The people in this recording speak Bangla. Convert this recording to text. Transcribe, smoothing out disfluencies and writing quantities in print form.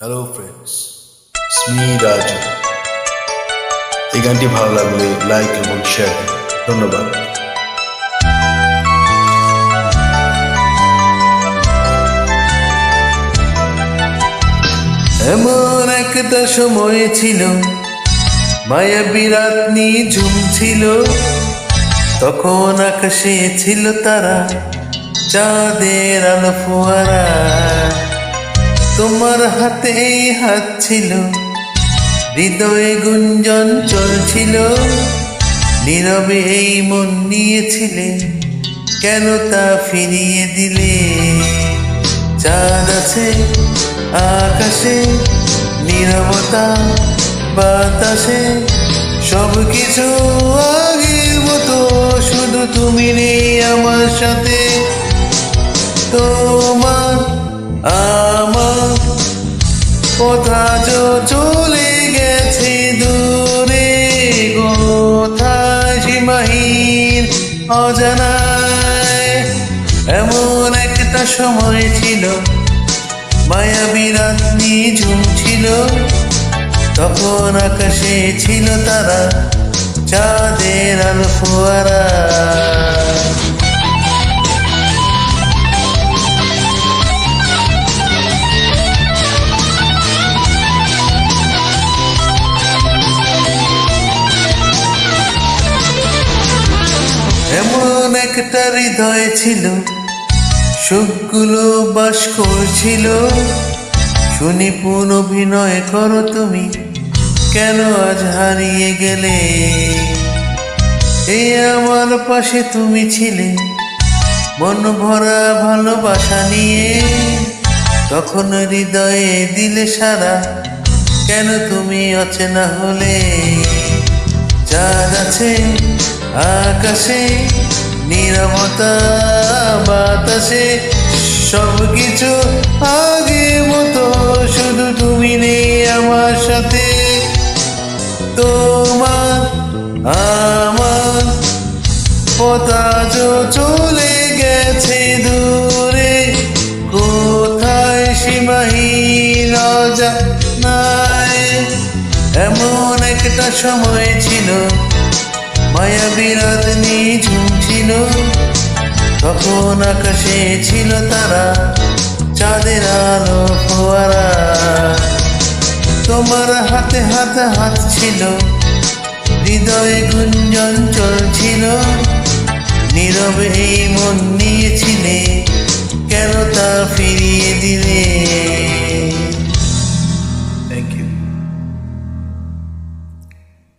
Hello friends, স্মি Raju. এই গানটি ভালো লাগলে লাইক এবং শেয়ার করুন। ধন্যবাদ। এমন একটা সময় ছিল, মায়াবী রাত নিঝুম ছিল, তখন আকাশে ছিল তারা, চাঁদের আলো ফোয়ারা। তোমার হাতে হাত ছিল, হৃদয়ে গুঞ্জন চলছিল, নীরবে এই মন নিয়েছিলে, কেন তা ফিরিয়ে দিলে? চাঁদ আছে আকাশে, নীরবতা বাতাসে, সব কিছু আগের মতো, শুধু তুমি নেই আমার সাথে। তোমার আমার কথা চলে গেছে দূরে, কোথায় সীমাহীন অজানায়। এমন একটা সময় ছিল, মায়াবী রাত নিঝুম ছিল, তখন আকাশে ছিল তারা, চাঁদের আলো ফোয়ারা। এমন একটা হৃদয় ছিল, সুখগুলো বাস করছিল, শুনি পুন অভিনয় করো তুমি, কেন আজ হারিয়ে গেলে? এই আমার পাশে তুমি ছিলে, মন ভরা ভালোবাসা নিয়ে, তখন হৃদয়ে দিলে সারা, কেন তুমি অচেনা হলে? চাঁদ আছে আকাশে, নীরবতা বাতাসে, সব কিছু আগের মতো, শুধু তুমি নেই আমার সাথে। তোমার আমার কথা চলে গেছে দূরে, কোথায় সীমাহীন অজানায়। এমন একটা সময় ছিল, মায়াবী রাত নিঝুম ছিল, তখন আকাশে ছিল তারা, চাঁদের আলো ফোয়ারা। তোমার হাতে হাতে হাত ছিল, হৃদয়ে গুঞ্জন চলছিল, নীরবে এই মন নিয়েছিলে, কেন তা ফিরিয়ে দিলে? Thank you.